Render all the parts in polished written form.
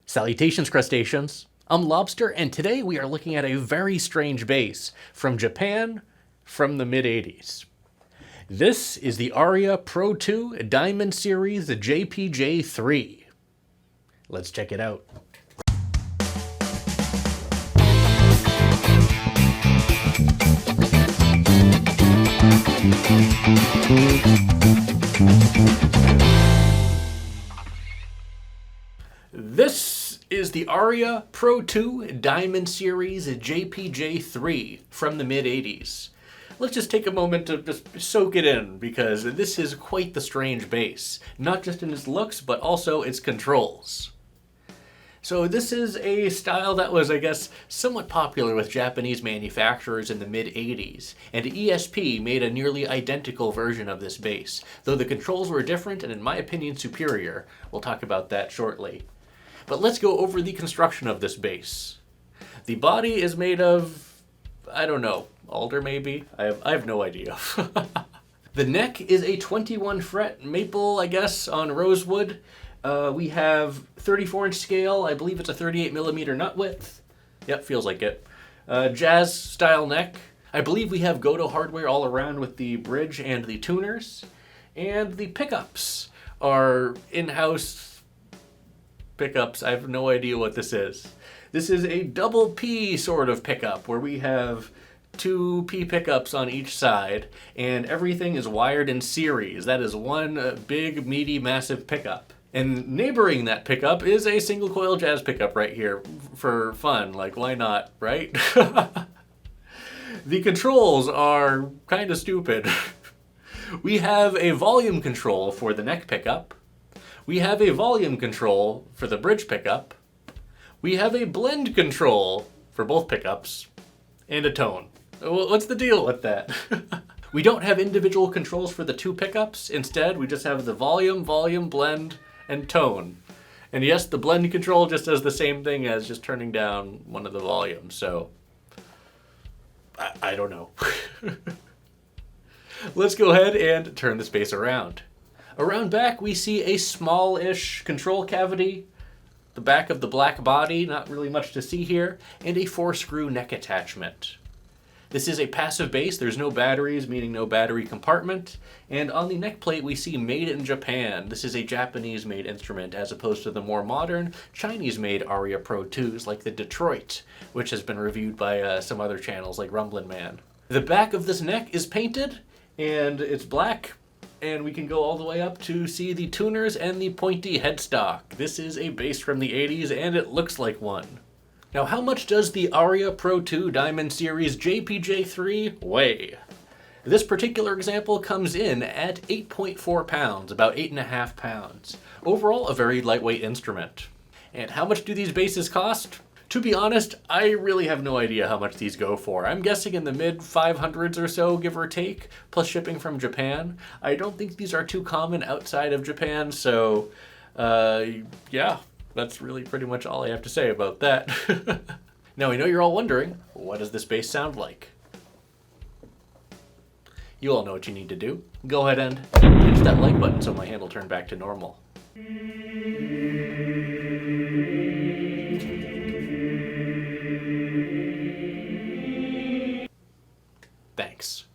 Salutations, crustaceans. I'm Lobster, and today we are looking at a very strange bass from Japan from the mid-80s. This is the Aria Pro 2 Diamond Series JPJ-3. Let's check it out. This is the Aria Pro 2 Diamond Series JPJ-3 from the mid-80s. Let's just take a moment to just soak it in, because this is quite the strange bass, not just in its looks, but also its controls. So this is a style that was, I guess, somewhat popular with Japanese manufacturers in the mid-80s, and ESP made a nearly identical version of this bass, though the controls were different and in my opinion superior. We'll talk about that shortly. But let's go over the construction of this bass. The body is made of, I don't know, alder maybe? I have no idea. The neck is a 21 fret maple, I guess, on rosewood. We have 34-inch scale. I believe it's a 38mm nut width. Yep, feels like it. Jazz style neck. I believe we have Goto hardware all around with the bridge and the tuners. And the pickups are in-house pickups. I have no idea what this is. This is a double P sort of pickup where we have two P pickups on each side and everything is wired in series. That is one big, meaty, massive pickup. And neighboring that pickup is a single coil jazz pickup right here for fun. Like, why not, right? The controls are kind of stupid. We have a volume control for the neck pickup. We have a volume control for the bridge pickup. We have a blend control for both pickups. And a tone. What's the deal with that? We don't have individual controls for the two pickups. Instead, we just have the volume, blend, and tone. And yes, the blend control just does the same thing as just turning down one of the volumes, so I don't know. Let's go ahead and turn this bass around. Around back, we see a small-ish control cavity, the back of the black body, not really much to see here, and a 4-screw neck attachment. This is a passive bass. There's no batteries, meaning no battery compartment. And on the neck plate, we see Made in Japan. This is a Japanese-made instrument, as opposed to the more modern Chinese-made Aria Pro 2s, like the Detroit, which has been reviewed by some other channels, like Rumblin' Man. The back of this neck is painted, and it's black. And we can go all the way up to see the tuners and the pointy headstock. This is a bass from the 80s, and it looks like one. Now, how much does the Aria Pro 2 Diamond Series JPJ-3 weigh? This particular example comes in at 8.4 pounds, about 8.5 pounds. Overall, a very lightweight instrument. And how much do these basses cost? To be honest, I really have no idea how much these go for. I'm guessing in the mid-500s or so, give or take, plus shipping from Japan. I don't think these are too common outside of Japan, so yeah, that's really pretty much all I have to say about that. Now, I know you're all wondering, what does this bass sound like? You all know what you need to do. Go ahead and hit that like button so my hand will turn back to normal. Thanks.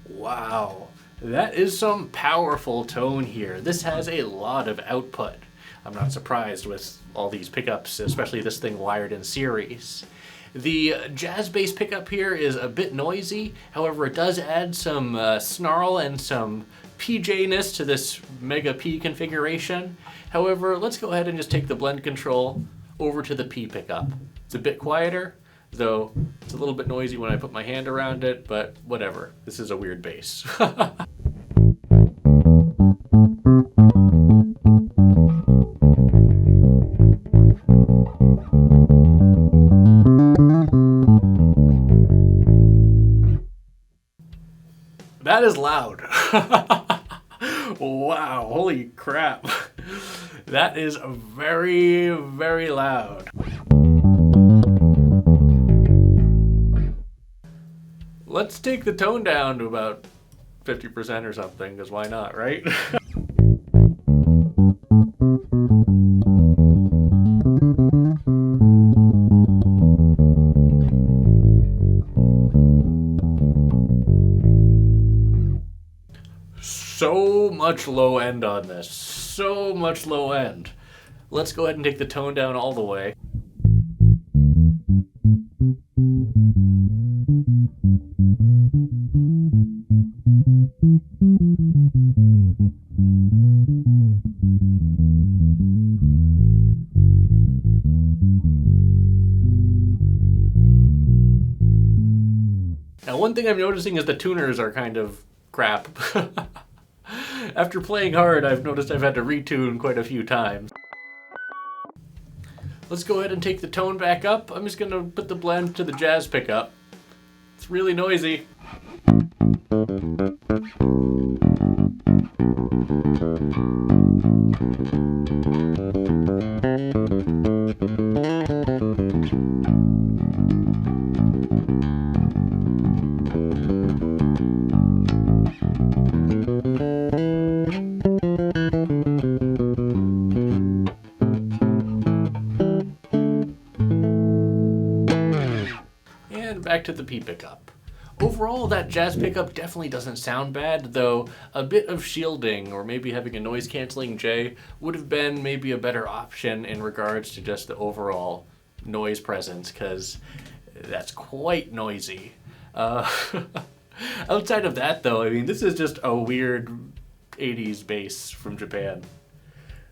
Wow, that is some powerful tone here. This has a lot of output. I'm not surprised with all these pickups, especially this thing wired in series. The jazz bass pickup here is a bit noisy, however it does add some snarl and some PJ-ness to this Mega P configuration. However, let's go ahead and just take the blend control over to the P pickup. It's a bit quieter, though it's a little bit noisy when I put my hand around it, but whatever. This is a weird bass. That is loud. Wow, holy crap. That is very, very loud. Let's take the tone down to about 50% or something, because why not, right? So much low end on this. So much low end. Let's go ahead and take the tone down all the way. Now, one thing I'm noticing is the tuners are kind of crap. After playing hard, I've noticed I've had to retune quite a few times. Let's go ahead and take the tone back up. I'm just gonna put the blend to the jazz pickup. It's really noisy. Back to the P pickup. Overall, that jazz pickup definitely doesn't sound bad, though a bit of shielding or maybe having a noise canceling J would have been maybe a better option in regards to just the overall noise presence, because that's quite noisy. Outside of that though, I mean, this is just a weird 80s bass from Japan.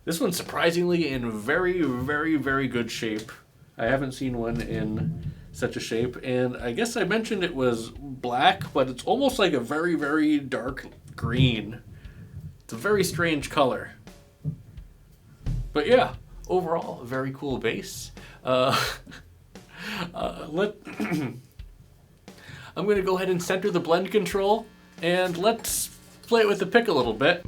This one's surprisingly in very, very, very good shape. I haven't seen one in such a shape, and I guess I mentioned it was black, but it's almost like a very, very dark green. It's a very strange color. But yeah, overall, a very cool bass. I'm going to go ahead and center the blend control, and let's play it with the pick a little bit.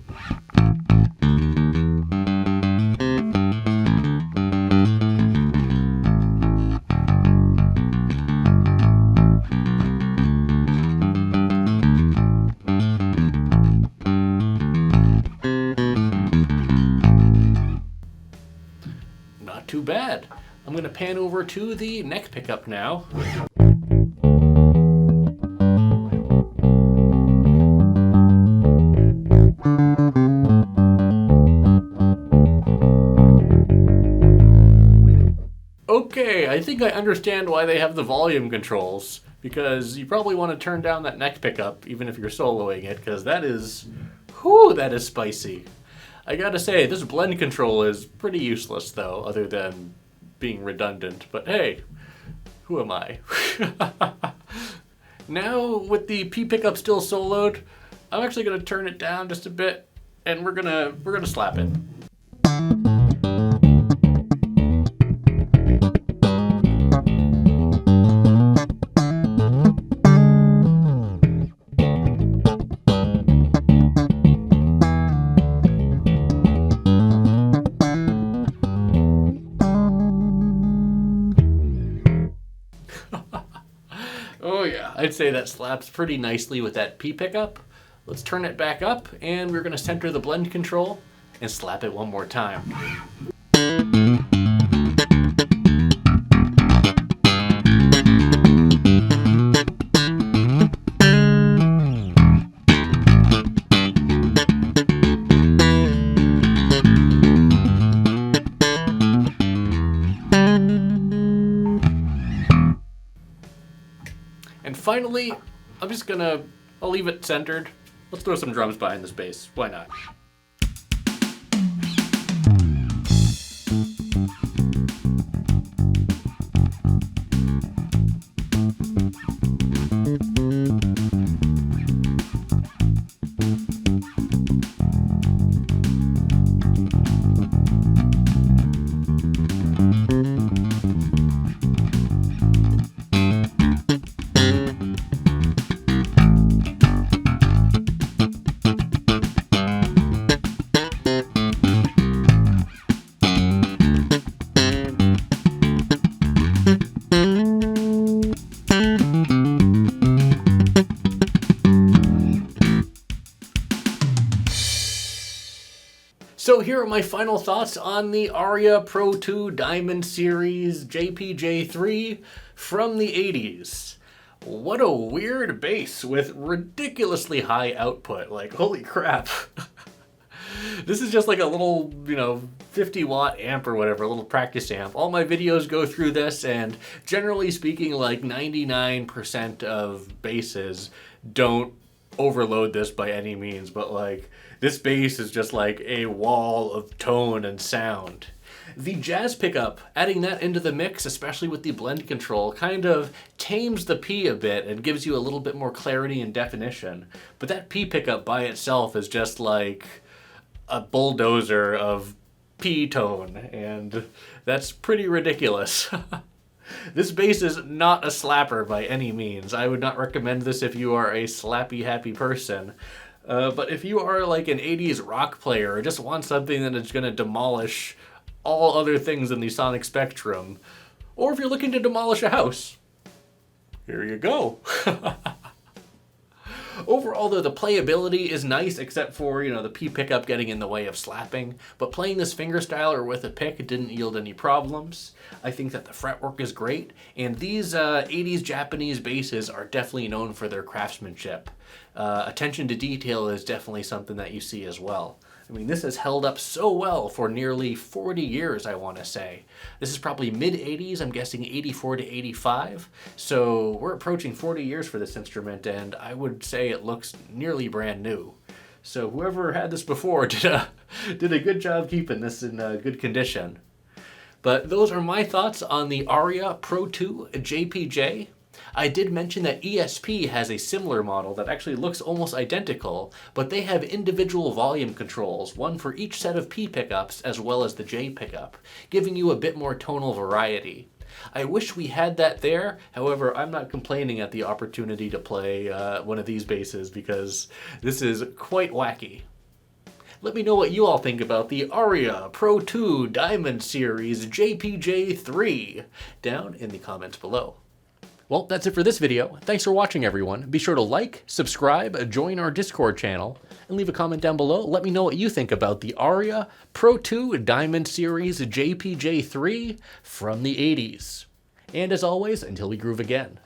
Not too bad. I'm going to pan over to the neck pickup now. Okay, I think I understand why they have the volume controls, because you probably want to turn down that neck pickup even if you're soloing it, because that is spicy. I gotta say, this blend control is pretty useless though, other than being redundant, but hey, who am I? Now, with the P pickup still soloed, I'm actually gonna turn it down just a bit, and we're gonna slap it. Oh yeah, I'd say that slaps pretty nicely with that P pickup. Let's turn it back up, and we're going to center the blend control and slap it one more time. And finally, I'll leave it centered. Let's throw some drums behind this bass. Why not? So here are my final thoughts on the Aria Pro 2 Diamond Series JPJ-3 from the 80s. What a weird bass with ridiculously high output. Like, holy crap. This is just like a little, 50-watt amp or whatever, a little practice amp. All my videos go through this, and generally speaking, like 99% of basses don't overload this by any means, but like this bass is just like a wall of tone and sound. The jazz pickup, adding that into the mix, especially with the blend control, kind of tames the P a bit and gives you a little bit more clarity and definition. But that P pickup by itself is just like a bulldozer of P tone, and that's pretty ridiculous. This bass is not a slapper by any means. I would not recommend this if you are a slappy happy person. But if you are like an 80s rock player or just want something that is going to demolish all other things in the sonic spectrum, or if you're looking to demolish a house, here you go. Overall, though, the playability is nice, except for, the P pickup getting in the way of slapping. But playing this fingerstyle or with a pick didn't yield any problems. I think that the fretwork is great, and these 80s Japanese basses are definitely known for their craftsmanship. Attention to detail is definitely something that you see as well. I mean, this has held up so well for nearly 40 years, I want to say. This is probably mid-80s, I'm guessing 84 to 85. So we're approaching 40 years for this instrument, and I would say it looks nearly brand new. So whoever had this before did a good job keeping this in good condition. But those are my thoughts on the Aria Pro 2 JPJ. I did mention that ESP has a similar model that actually looks almost identical, but they have individual volume controls, one for each set of P pickups as well as the J pickup, giving you a bit more tonal variety. I wish we had that there, however, I'm not complaining at the opportunity to play one of these basses because this is quite wacky. Let me know what you all think about the Aria Pro 2 Diamond Series JPJ-3 down in the comments below. Well, that's it for this video. Thanks for watching, everyone. Be sure to like, subscribe, join our Discord channel, and leave a comment down below. Let me know what you think about the Aria Pro 2 Diamond Series JPJ-3 from the 80s. And as always, until we groove again.